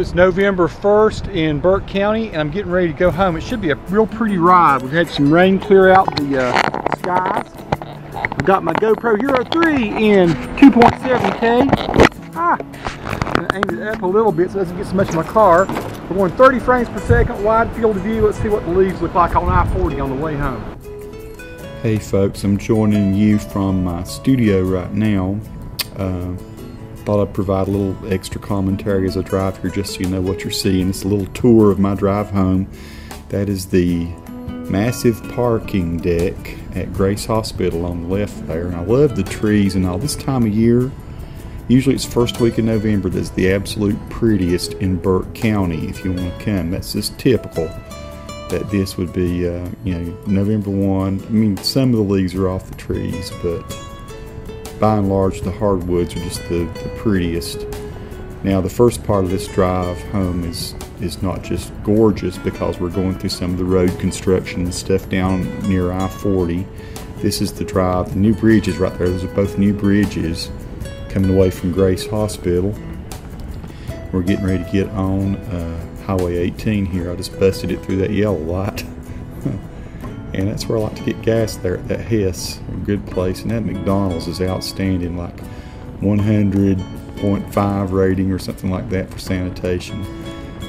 It's November 1st in Burke County, and I'm getting ready to go home. It should be a real pretty ride. We've had some rain clear out the skies. I've got my GoPro Hero 3 in 2.7K. I'm gonna aim it up a little bit so it doesn't get so much in my car. We're going 30 frames per second, wide field of view. Let's see what the leaves look like on I-40 on the way home. Hey folks, I'm joining you from my studio right now. Thought I'd provide a little extra commentary as I drive here just so you know what you're seeing. It's a little tour of my drive home. That is the massive parking deck at Grace Hospital on the left there. And I love the trees and all. This time of year, usually it's first week in November, that's the absolute prettiest in Burke County if you want to come. That's just typical that this would be, you know, November 1. I mean, some of the leaves are off the trees, but by and large, the hardwoods are just the prettiest. Now, the first part of this drive home is not just gorgeous because we're going through some of the road construction and stuff down near I-40. This is the drive. The new bridges right there. Those are both new bridges coming away from Grace Hospital. We're getting ready to get on Highway 18 here. I just busted it through that yellow light. And that's where I like to get gas there at that Hess, a good place. And that McDonald's is outstanding, like 100.5 rating or something like that for sanitation.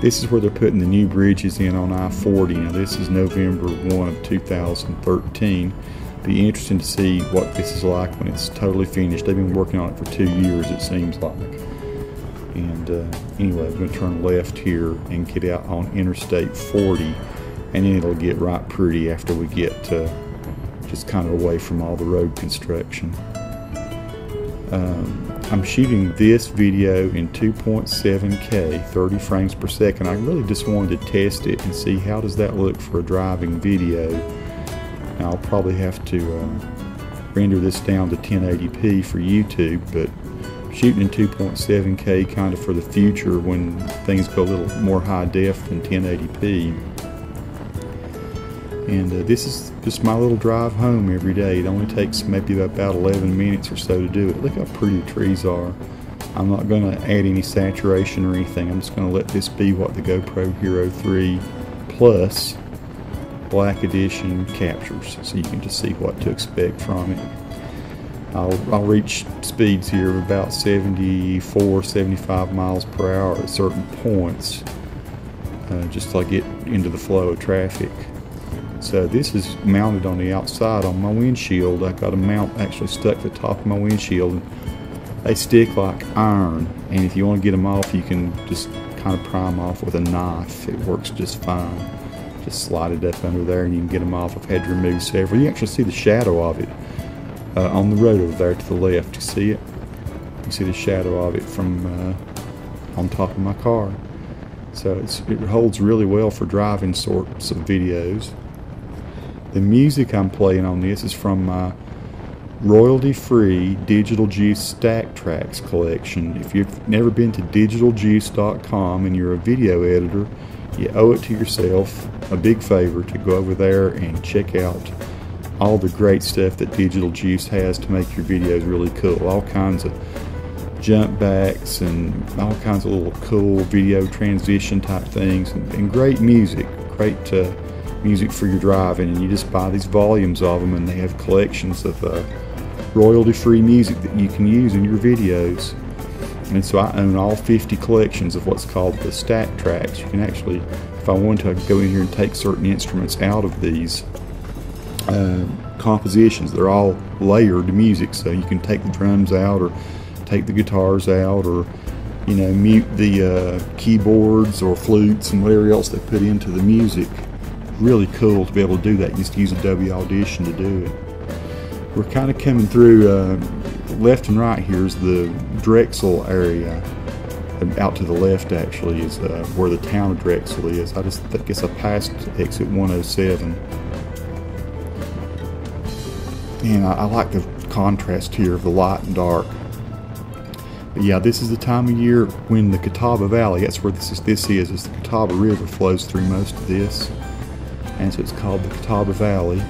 This is where they're putting the new bridges in on I-40. Now this is November 1 of 2013. Be interesting to see what this is like when it's totally finished. They've been working on it for 2 years, it seems like. And anyway, I'm going to turn left here and get out on Interstate 40. And then it'll get right pretty after we get just kind of away from all the road construction. I'm shooting this video in 2.7K, 30 frames per second. I really just wanted to test it and see how does that look for a driving video. Now, I'll probably have to render this down to 1080p for YouTube, but shooting in 2.7K kind of for the future when things go a little more high def than 1080p. And this is just my little drive home every day. It only takes maybe about 11 minutes or so to do it. Look how pretty the trees are. I'm not going to add any saturation or anything. I'm just going to let this be what the GoPro Hero 3 Plus Black Edition captures, so you can just see what to expect from it. I'll reach speeds here of about 74, 75 miles per hour at certain points, just to get into the flow of traffic. So this is mounted on the outside on my windshield. I've got a mount actually stuck to the top of my windshield. And they stick like iron, and if you want to get them off, you can just kind of pry them off with a knife. It works just fine. Just slide it up under there and you can get them off. I've had to remove several. You can actually see the shadow of it on the road over there to the left. You see it? You see the shadow of it from on top of my car. So it holds really well for driving sorts of videos. The music I'm playing on this is from my royalty-free Digital Juice Stack Tracks collection. If you've never been to digitaljuice.com and you're a video editor, you owe it to yourself a big favor to go over there and check out all the great stuff that Digital Juice has to make your videos really cool. All kinds of jump backs and all kinds of little cool video transition type things, and great music, great music for your driving. And you just buy these volumes of them, and they have collections of royalty-free music that you can use in your videos. And so I own all 50 collections of what's called the stack tracks. You can actually, if I wanted to, I could go in here and take certain instruments out of these compositions. They're all layered music, so you can take the drums out or take the guitars out, or you know, mute the keyboards or flutes and whatever else they put into the music. Really cool to be able to do that. You just use Adobe Audition to do it. We're kind of coming through left and right. Here's the Drexel area. Out to the left actually is where the town of Drexel is. I guess I passed exit 107. And I like the contrast here of the light and dark. But yeah, this is the time of year when the Catawba Valley, that's where this is the Catawba River flows through most of this. And so it's called the Catawba Valley.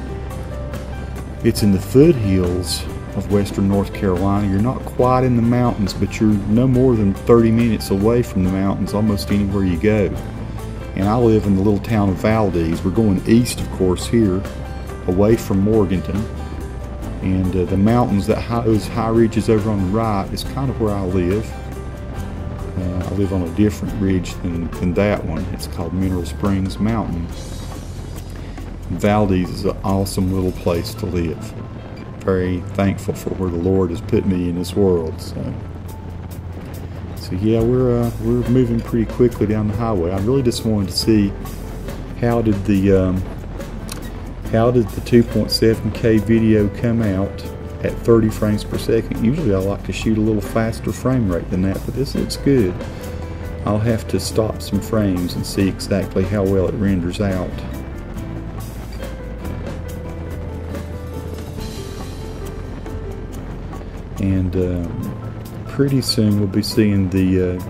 It's in the foothills of western North Carolina. You're not quite in the mountains, but you're no more than 30 minutes away from the mountains almost anywhere you go. And I live in the little town of Valdez. We're going east, of course, here, away from Morganton. And the mountains, those high ridges over on the right, is kind of where I live. I live on a different ridge than that one. It's called Mineral Springs Mountain. Valdez is an awesome little place to live. Very thankful for where the Lord has put me in this world. So yeah, we're moving pretty quickly down the highway. I really just wanted to see how did the 2.7K video come out at 30 frames per second. Usually I like to shoot a little faster frame rate than that, but this looks good. I'll have to stop some frames and see exactly how well it renders out. And pretty soon we'll be seeing the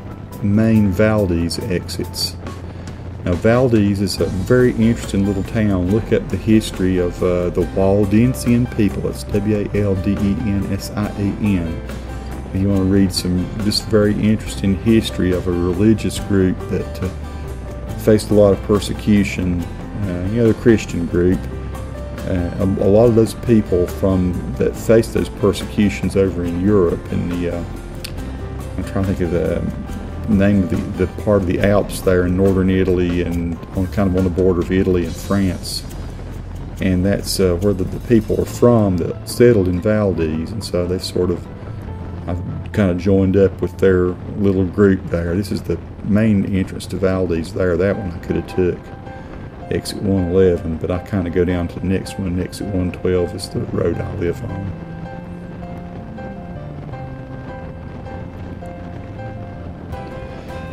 main Valdez exits. Now Valdez is a very interesting little town. Look at the history of the Waldensian people. It's W-A-L-D-E-N-S-I-A-N. You want to read some just very interesting history of a religious group that faced a lot of persecution. The Christian group. A lot of those people that faced those persecutions over in Europe in the I'm trying to think of the name of the part of the Alps there in northern Italy and kind of on the border of Italy and France, and that's where the people are from that settled in Valdez, and so they've I've kind of joined up with their little group there. This is the main entrance to Valdez there. That one I could have took exit 111, but I kind of go down to the next one. Exit 112 is the road I live on.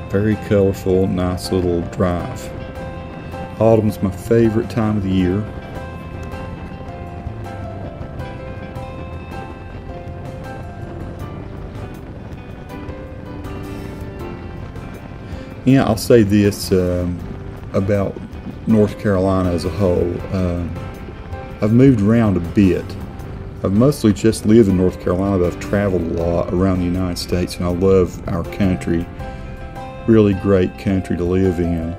Very colorful, nice little drive. Autumn's my favorite time of the year. Yeah, I'll say this about North Carolina as a whole. I've moved around a bit. I've mostly just lived in North Carolina, but I've traveled a lot around the United States, and I love our country. Really great country to live in.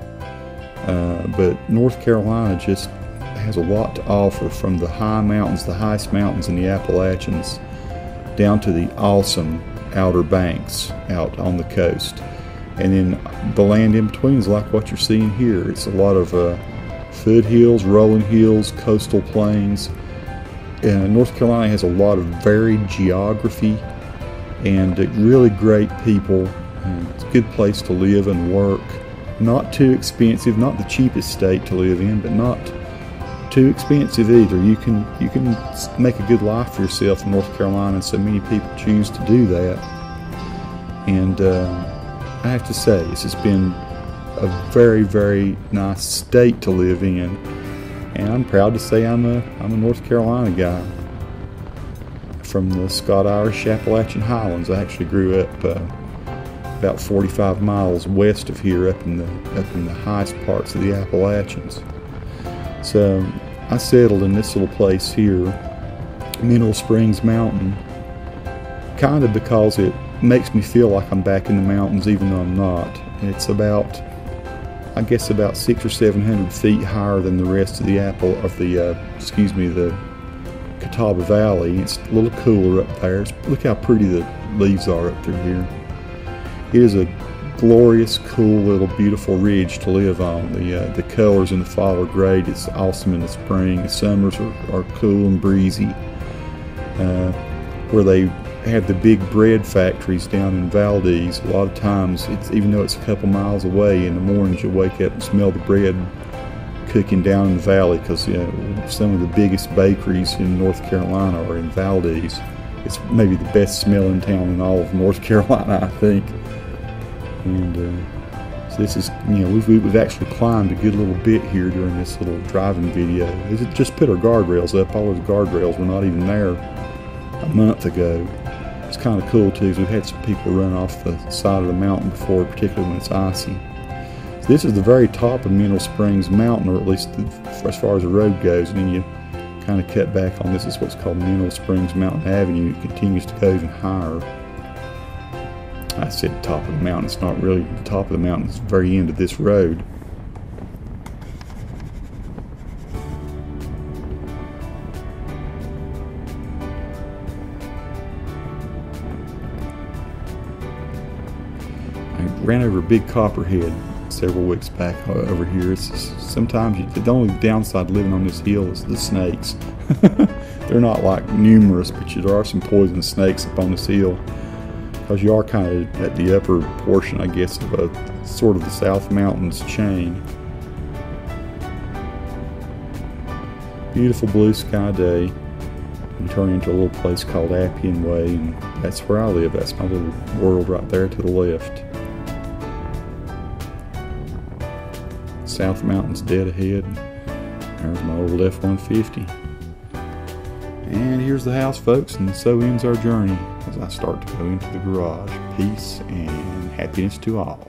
But North Carolina just has a lot to offer, from the high mountains, the highest mountains in the Appalachians, down to the awesome Outer Banks out on the coast. And then the land in between is like what you're seeing here. It's a lot of foothills, rolling hills, coastal plains. North Carolina has a lot of varied geography and really great people. It's a good place to live and work. Not too expensive, not the cheapest state to live in, but not too expensive either. You can make a good life for yourself in North Carolina, and so many people choose to do that. And I have to say, this has been a very, very nice state to live in, and I'm proud to say I'm a North Carolina guy from the Scott-Irish Appalachian Highlands. I actually grew up about 45 miles west of here, up in the highest parts of the Appalachians. So I settled in this little place here, Mineral Springs Mountain, kind of because it makes me feel like I'm back in the mountains, even though I'm not. It's about, I guess, about 600 or 700 feet higher than the rest of the the Catawba Valley. It's a little cooler up there. Look how pretty the leaves are up through here. It is a glorious, cool, little beautiful ridge to live on. The colors in the fall are great. It's awesome in the spring. The summers are cool and breezy. Where they have the big bread factories down in Valdez, a lot of times, even though it's a couple miles away, in the mornings you'll wake up and smell the bread cooking down in the valley, because some of the biggest bakeries in North Carolina are in Valdez. It's maybe the best smelling town in all of North Carolina, I think. And so this is, we've actually climbed a good little bit here during this little driving video. Just put our guardrails up. All those guardrails were not even there a month ago. It's kind of cool too, because we've had some people run off the side of the mountain before, particularly when it's icy. So this is the very top of Mineral Springs Mountain, or at least as far as the road goes, and then you kind of cut back on this. Is what's called Mineral Springs Mountain Avenue. It continues to go even higher. I said the top of the mountain. It's not really the top of the mountain. It's the very end of this road. I ran over a big copperhead several weeks back over here. Sometimes the only downside living on this hill is the snakes. They're not like numerous, but there are some poisonous snakes up on this hill, because you are kind of at the upper portion, I guess, of a sort of the South Mountains chain. Beautiful blue sky day. We turn into a little place called Appian Way, and that's where I live. That's my little world right there to the left. South Mountains dead ahead. There's my old F-150. And here's the house, folks, and so ends our journey as I start to go into the garage. Peace and happiness to all.